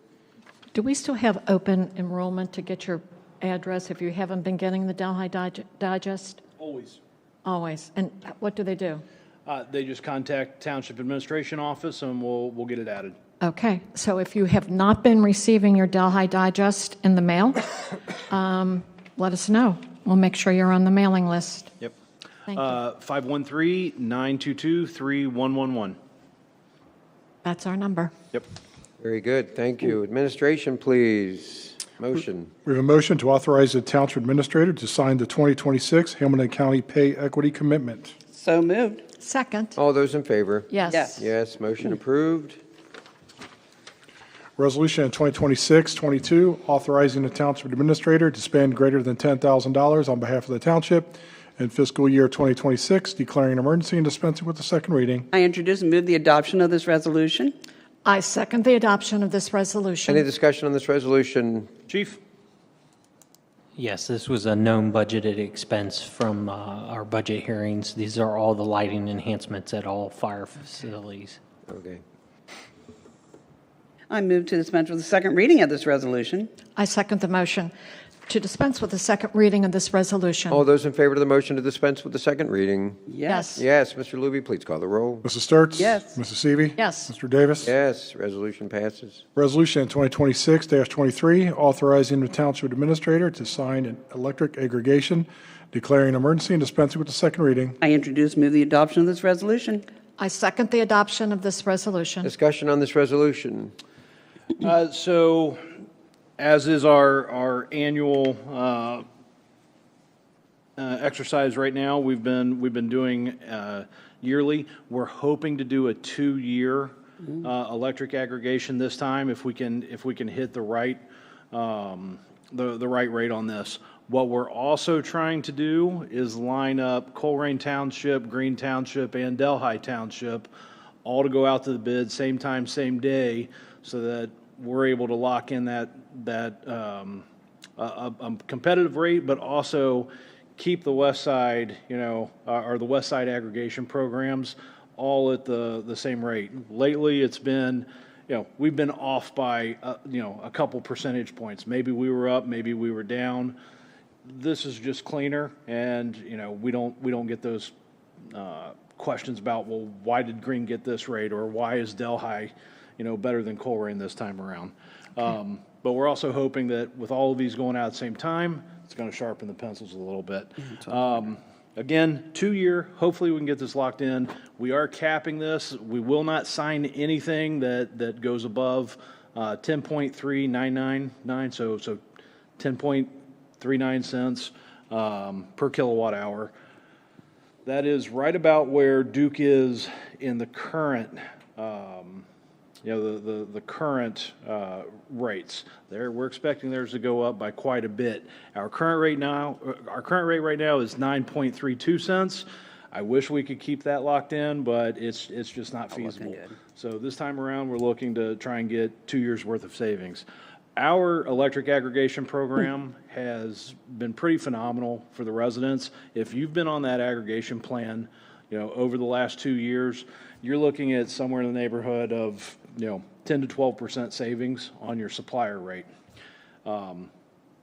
Do we still have open enrollment to get your address if you haven't been getting the Delhi Digest? Always. Always. And what do they do? They just contact Township Administration Office and we'll get it added. Okay. So if you have not been receiving your Delhi Digest in the mail, let us know. We'll make sure you're on the mailing list. Yep. Thank you. 513-922-3111. That's our number. Yep. Very good. Thank you. Administration, please. Motion. We have a motion to authorize the Township Administrator to sign the 2026 Hamilton County Pay Equity Commitment. So moved. Second. All those in favor? Yes. Yes. Yes, motion approved. Resolution 2026-22, authorizing the Township Administrator to spend greater than $10,000 on behalf of the Township in fiscal year 2026, declaring an emergency and dispensing with the second reading. I introduce and move the adoption of this resolution. I second the adoption of this resolution. Any discussion on this resolution? Chief? Yes, this was a known budgeted expense from our budget hearings. These are all the lighting enhancements at all fire facilities. Okay. I move to dispense with the second reading of this resolution. I second the motion to dispense with the second reading of this resolution. All those in favor of the motion to dispense with the second reading? Yes. Yes, Mr. Luby, please call the roll. Mrs. Sturts? Yes. Mrs. Seavey? Yes. Mr. Davis? Yes, resolution passes. Resolution 2026-23, authorizing the Township Administrator to sign an electric aggregation, declaring an emergency and dispensing with the second reading. I introduce and move the adoption of this resolution. I second the adoption of this resolution. Discussion on this resolution? So, as is our annual exercise right now, we've been doing yearly. We're hoping to do a 2-year electric aggregation this time if we can hit the right rate on this. What we're also trying to do is line up Colerain Township, Green Township, and Delhi Township all to go out to the bid same time, same day, so that we're able to lock in that a competitive rate, but also keep the west side, or the west side aggregation programs all at the same rate. Lately, it's been, we've been off by, a couple percentage points. Maybe we were up, maybe we were down. This is just cleaner, and, we don't get those questions about, well, why did Green get this rate, or why is Delhi, better than Colerain this time around. But we're also hoping that with all of these going out at the same time, it's going to sharpen the pencils a little bit. Again, 2-year, hopefully we can get this locked in. We are capping this. We will not sign anything that goes above 10.3999, so 10.39 cents per kilowatt hour. That is right about where Duke is in the current the current rates. We're expecting theirs to go up by quite a bit. Our current rate right now is 9.32 cents. I wish we could keep that locked in, but it's just not feasible. So this time around, we're looking to try and get 2 years worth of savings. Our electric aggregation program has been pretty phenomenal for the residents. If you've been on that aggregation plan, over the last 2 years, you're looking at somewhere in the neighborhood of 10 to 12% savings on your supplier rate.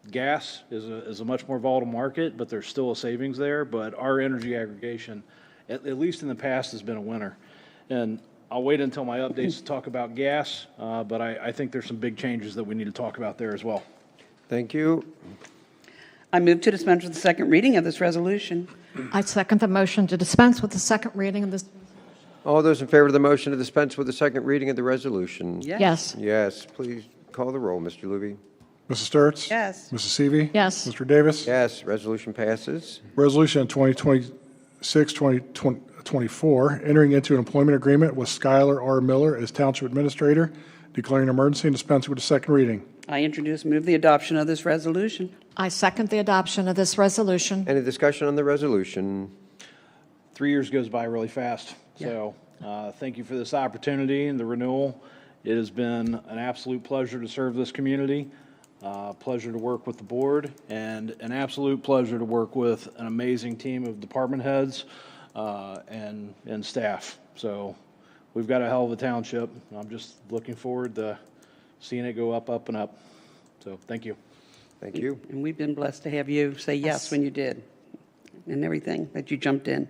Gas is a much more volatile market, but there's still a savings there. But our energy aggregation, at least in the past, has been a winner. And I'll wait until my updates to talk about gas, but I think there's some big changes that we need to talk about there as well. Thank you. I move to dispense with the second reading of this resolution. I second the motion to dispense with the second reading of this. All those in favor of the motion to dispense with the second reading of the resolution? Yes. Yes, please call the roll, Mr. Luby. Mrs. Sturts? Yes. Mrs. Seavey? Yes. Mr. Davis? Yes, resolution passes. Resolution 2026-2024, entering into an employment agreement with Skylar R. Miller as Township Administrator, declaring an emergency and dispensing with the second reading. I introduce and move the adoption of this resolution. I second the adoption of this resolution. Any discussion on the resolution? 3 years goes by really fast. So thank you for this opportunity and the renewal. It has been an absolute pleasure to serve this community, pleasure to work with the board, and an absolute pleasure to work with an amazing team of department heads and staff. So we've got a hell of a township. I'm just looking forward to seeing it go up, up, and up. So thank you. Thank you. And we've been blessed to have you say yes when you did and everything that you jumped in.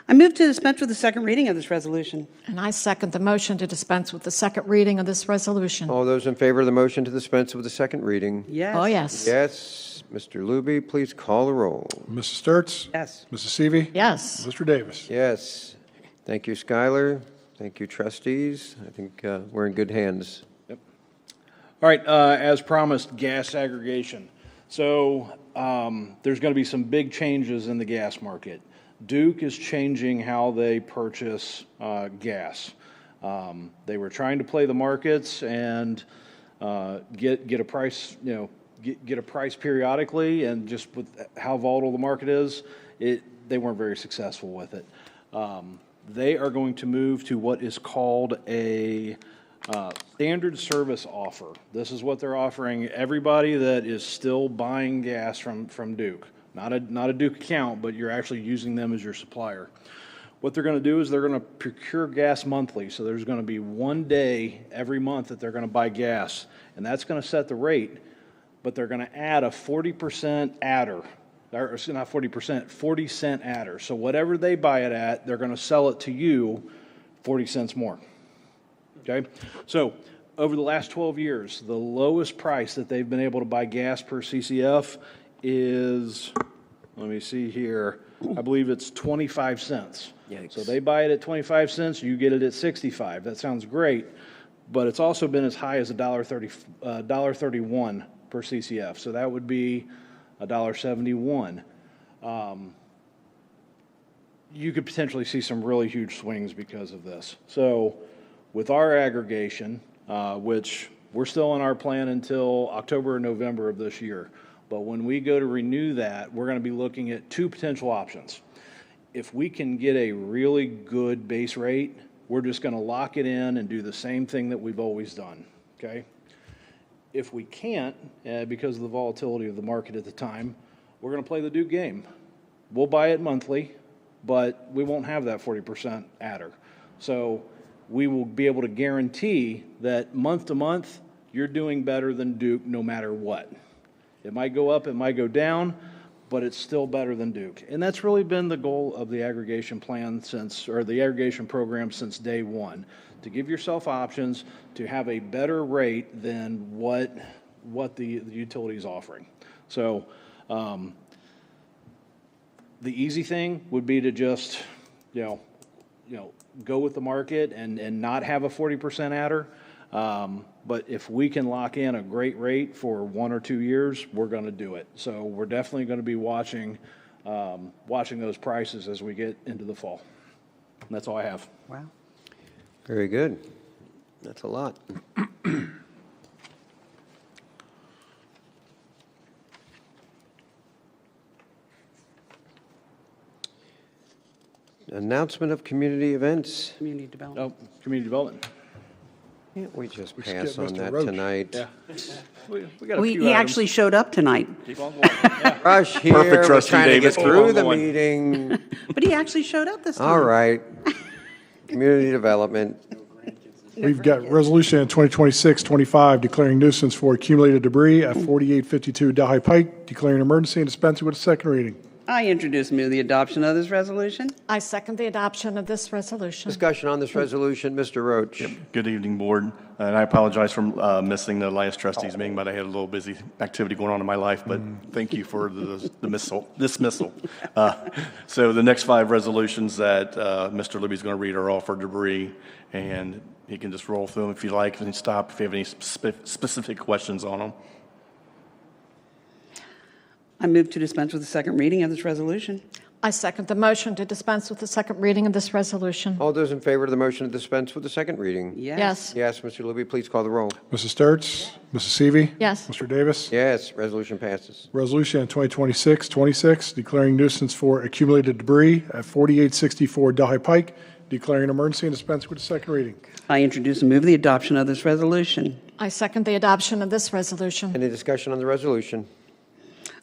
I move to dispense with the second reading of this resolution. And I second the motion to dispense with the second reading of this resolution. All those in favor of the motion to dispense with the second reading? Yes. Oh, yes. Yes. Mr. Luby, please call the roll. Mrs. Sturts? Yes. Mrs. Seavey? Yes. Mr. Davis? Yes. Thank you, Skylar. Thank you, trustees. I think we're in good hands. All right, as promised, gas aggregation. So there's going to be some big changes in the gas market. Duke is changing how they purchase gas. They were trying to play the markets and get a price, get a price periodically, and just with how volatile the market is, they weren't very successful with it. They are going to move to what is called a standard service offer. This is what they're offering everybody that is still buying gas from Duke. Not a Duke account, but you're actually using them as your supplier. What they're going to do is they're going to procure gas monthly. So there's going to be one day every month that they're going to buy gas, and that's going to set the rate. But they're going to add a 40% adder, or not 40%, 40-cent adder. So whatever they buy it at, they're going to sell it to you 40 cents more. Okay? So over the last 12 years, the lowest price that they've been able to buy gas per CCF is, let me see here, I believe it's 25 cents. Yikes. So they buy it at 25 cents, you get it at 65. That sounds great, but it's also been as high as $1.31 per CCF. So that would be $1.71. You could potentially see some really huge swings because of this. So with our aggregation, which we're still in our plan until October or November of this year, but when we go to renew that, we're going to be looking at two potential options. If we can get a really good base rate, we're just going to lock it in and do the same thing that we've always done, okay? If we can't, because of the volatility of the market at the time, we're going to play the Duke game. We'll buy it monthly, but we won't have that 40% adder. So we will be able to guarantee that month to month, you're doing better than Duke no matter what. It might go up, it might go down, but it's still better than Duke. And that's really been the goal of the aggregation plan the aggregation program since day one, to give yourself options to have a better rate than what the utility is offering. So the easy thing would be to just, go with the market and not have a 40% adder. But if we can lock in a great rate for 1 or 2 years, we're going to do it. So we're definitely going to be watching those prices as we get into the fall. And that's all I have. Wow. Very good. That's a lot. Announcement of community events. Community development. Oh, community development. Can't we just We pass skipped on Mr. that Roach. tonight? Yeah. We got a few He items. actually showed up tonight, Keep on going. Yeah. Rush here, Perfect, we're Trustee trying to get Davis. Keep through on the going. meeting. but he actually showed up this time. All right. Community development. We've got Resolution 2026-25 declaring nuisance for accumulated debris at 4852 Delhi Pike, declaring emergency and dispensing with a second reading. I introduce and move the adoption of this resolution. I second the adoption of this resolution. Discussion on this resolution, Mr. Roach. Good evening, Board. And I apologize for missing the last trustees meeting, but I had a little busy activity going on in my life. But thank you for the dismissal. So the next 5 resolutions that Mr. Libby's going to read are all for debris, and he can just roll through them if you like, and stop if you have any specific questions on them. I move to dispense with the second reading of this resolution. I second the motion to dispense with the second reading of this resolution. All those in favor of the motion to dispense with the second reading? Yes. Yes, Mr. Libby, please call the roll. Mrs. Sturts? Mrs. Seavey? Yes. Mr. Davis? Yes, resolution passes. Resolution 2026-26 declaring nuisance for accumulated debris at 4864 Delhi Pike, declaring emergency and dispensing with the second reading. I introduce and move the adoption of this resolution. I second the adoption of this resolution. Any discussion on the resolution?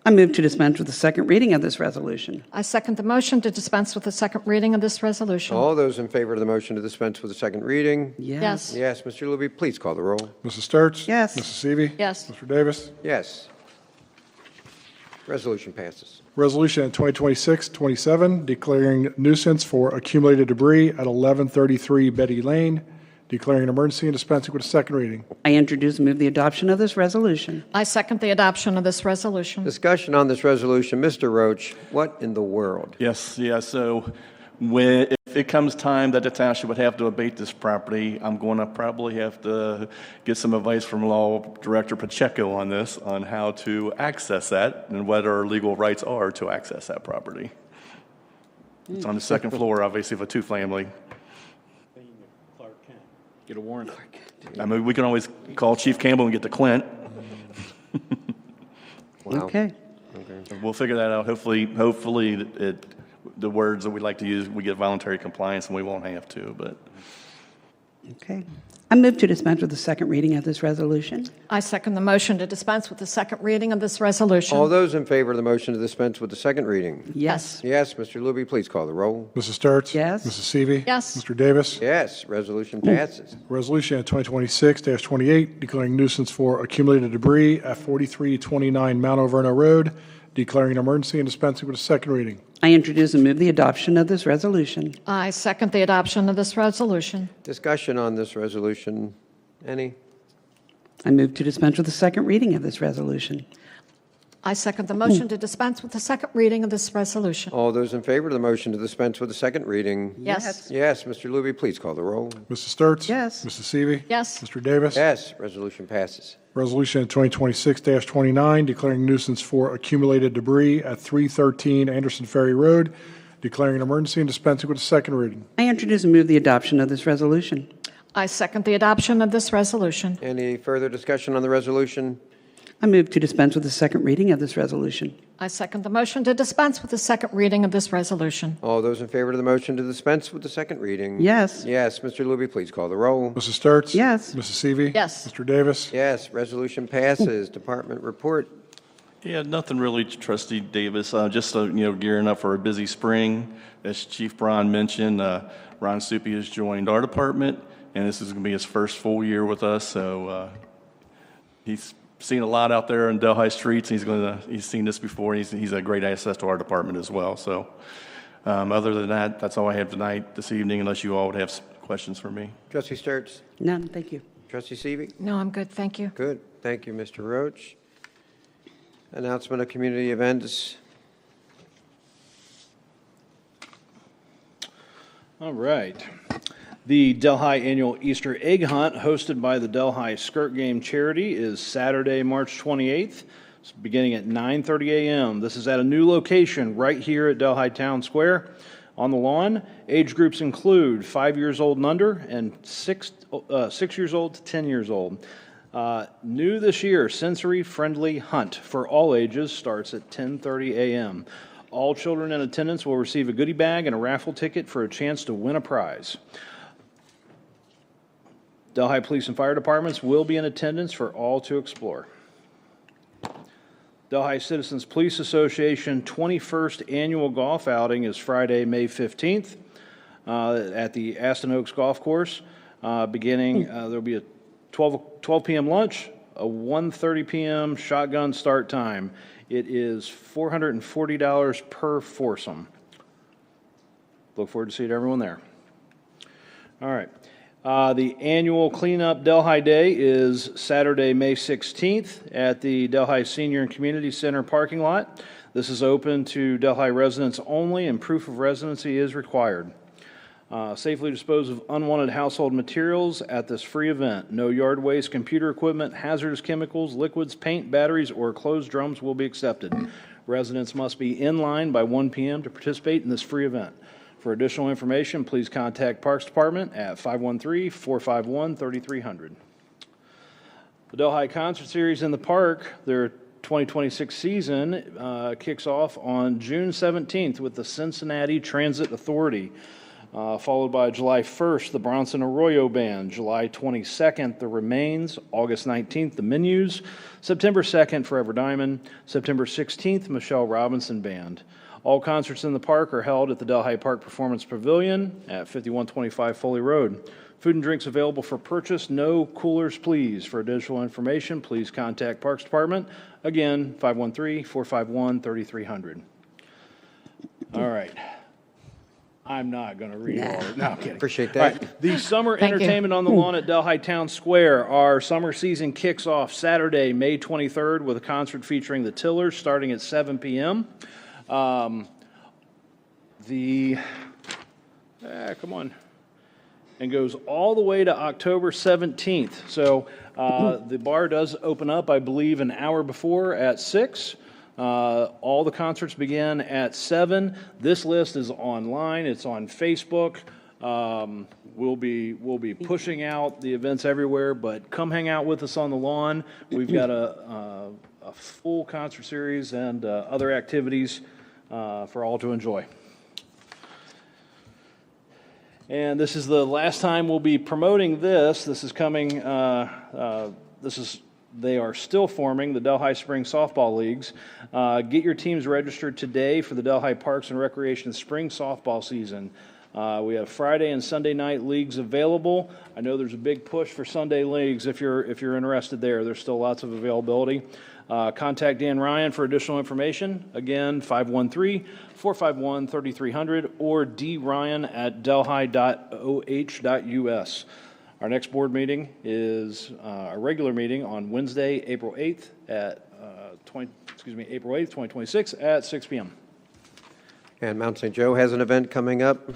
I move to dispense with the second reading of this resolution. I second the motion to dispense with the second reading of this resolution. All those in favor of the motion to dispense with the second reading? Yes. Yes, Mr. Libby, please call the roll. Mrs. Sturts? Yes. Mrs. Seavey? Yes. Mr. Davis? Yes. Resolution passes. Resolution 2026-27 declaring nuisance for accumulated debris at 1133 Betty Lane, declaring an emergency and dispensing with a second reading. I introduce and move the adoption of this resolution. I second the adoption of this resolution. Discussion on this resolution. Mr. Roach, what in the world? Yes, yeah, so if it comes time that the township would have to abate this property, I'm going to probably have to get some advice from Law Director Pacheco on this, on how to access that and what our legal rights are to access that property. It's on the second floor, obviously, of a 2-family. Get a warrant. I mean, we can always call Chief Campbell and get to Clint. Wow. Okay. We'll figure that out. Hopefully, the words that we like to use, we get voluntary compliance and we won't have to, but. Okay. I move to dispense with the second reading of this resolution. I second the motion to dispense with the second reading of this resolution. All those in favor of the motion to dispense with the second reading? Yes. Yes, Mr. Luby, please call the roll. Mrs. Sturts? Yes. Mrs. Seavey? Yes. Mr. Davis? Yes, resolution passes. Resolution 2026-28, declaring nuisance for accumulated debris at 4329 Mount Alverno Road, declaring an emergency and dispensing with a second reading. I introduce and move the adoption of this resolution. I second the adoption of this resolution. Discussion on this resolution. Any? I move to dispense with the second reading of this resolution. I second the motion to dispense with the second reading of this resolution. All those in favor of the motion to dispense with the second reading? Yes. Yes, Mr. Luby, please call the roll. Mrs. Sturts? Yes. Mrs. Seavey? Yes. Mr. Davis? Yes, resolution passes. Resolution 2026-29, declaring nuisance for accumulated debris at 313 Anderson Ferry Road, declaring an emergency and dispensing with a second reading. I introduce and move the adoption of this resolution. I second the adoption of this resolution. Any further discussion on the resolution? I move to dispense with the second reading of this resolution. I second the motion to dispense with the second reading of this resolution. All those in favor of the motion to dispense with the second reading? Yes. Yes, Mr. Luby, please call the roll. Mrs. Sturts? Yes. Mrs. Seavey? Yes. Mr. Davis? Yes, resolution passes. Department report. Yeah, nothing really, Trustee Davis. Just gearing up for a busy spring. As Chief Braun mentioned, Ron Stupi has joined our department, and this is going to be his first full year with us. So he's seen a lot out there in Delhi streets. He's seen this before. And he's a great asset to our department as well. So other than that, that's all I have tonight, this evening, unless you all would have some questions for me. Trustee Sturts? None, thank you. Trustee Seavey? No, I'm good. Thank you. Good. Thank you, Mr. Roach. Announcement of community events. All right. The Delhi Annual Easter Egg Hunt, hosted by the Delhi Skirt Game Charity, is Saturday, March 28th, beginning at 9:30 a.m. This is at a new location right here at Delhi Town Square on the lawn. Age groups include 5 years old and under and 6 years old to 10 years old. New this year, sensory-friendly hunt for all ages starts at 10:30 a.m. All children in attendance will receive a goodie bag and a raffle ticket for a chance to win a prize. Delhi Police and Fire Departments will be in attendance for all to explore. Delhi Citizens Police Association 21st Annual Golf Outing is Friday, May 15th at the Aston Oaks Golf Course. There'll be a 12 p.m. lunch, a 1:30 p.m. shotgun start time. It is $440 per foursome. Look forward to seeing everyone there. All right. The annual Cleanup Delhi Day is Saturday, May 16th at the Delhi Senior and Community Center parking lot. This is open to Delhi residents only, and proof of residency is required. Safely dispose of unwanted household materials at this free event. No yard waste, computer equipment, hazardous chemicals, liquids, paint, batteries, or closed drums will be accepted. Residents must be in line by 1 p.m. to participate in this free event. For additional information, please contact Parks Department at 513-451-3300. The Delhi Concert Series in the Park, their 2026 season, kicks off on June 17th with the Cincinnati Transit Authority, followed by July 1st, the Bronson Arroyo Band, July 22nd, the Remains, August 19th, the Menus, September 2nd, Forever Diamond, September 16th, Michelle Robinson Band. All concerts in the park are held at the Delhi Park Performance Pavilion at 5125 Foley Road. Food and drinks available for purchase. No coolers, please. For additional information, please contact Parks Department. Again, 513-451-3300. All right. I'm not going to read all of it. No, I'm kidding. Appreciate that. All right. The summer entertainment on the lawn at Delhi Town Square. Our summer season kicks off Saturday, May 23rd, with a concert featuring the Tillers starting at 7 p.m. And goes all the way to October 17th. So the bar does open up, I believe, an hour before at 6. All the concerts begin at 7. This list is online. It's on Facebook. We'll be pushing out the events everywhere, but come hang out with us on the lawn. We've got a a full concert series and other activities for all to enjoy. And this is the last time we'll be promoting this. This is coming, they are still forming the Delhi Spring Softball Leagues. Get your teams registered today for the Delhi Parks and Recreation Spring Softball season. We have Friday and Sunday night leagues available. I know there's a big push for Sunday leagues if you're interested there. There's still lots of availability. Contact Dan Ryan for additional information. Again, 513-451-3300 or dryan@delhi.oh.us. Our next board meeting is a regular meeting on Wednesday, April 8th at April 8th, 2026 at 6 p.m. And Mount St. Joe has an event coming up.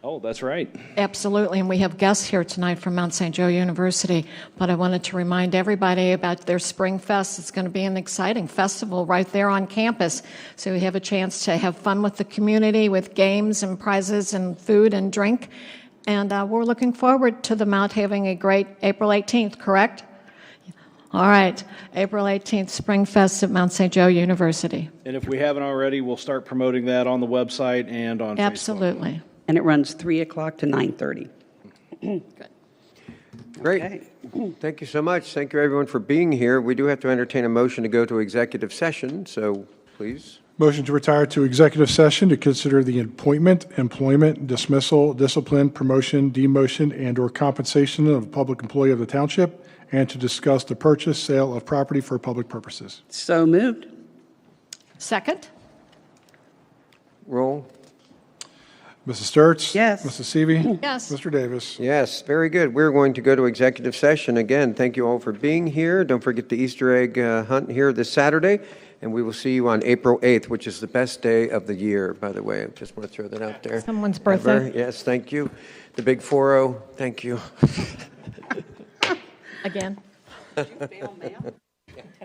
Oh, that's right. Absolutely, and we have guests here tonight from Mount St. Joe University, but I wanted to remind everybody about their Spring Fest. It's going to be an exciting festival right there on campus, so we have a chance to have fun with the community with games and prizes and food and drink, and we're looking forward to the Mount having a great April 18th, correct? All right, April 18th, Spring Fest at Mount St. Joe University. And if we haven't already, we'll start promoting that on the website and on Facebook. Absolutely. And it runs 3 o'clock to 9:30. Great. Okay. Thank you so much. Thank you, everyone, for being here. We do have to entertain a motion to go to executive session, so please. Motion to retire to executive session to consider the appointment, employment, dismissal, discipline, promotion, demotion, and/or compensation of a public employee of the township, and to discuss the purchase, sale of property for public purposes. So moved. Second? Roll. Mrs. Sturts? Yes. Mrs. Seavey? Yes. Mr. Davis? Yes, very good. We're going to go to executive session. Again, thank you all for being here. Don't forget the Easter egg hunt here this Saturday, and we will see you on April 8th, which is the best day of the year, by the way. I just want to throw that out there. Someone's birthday. Ever. Yes, thank you. The big 4-0, thank you. Again. Did you fail, ma'am?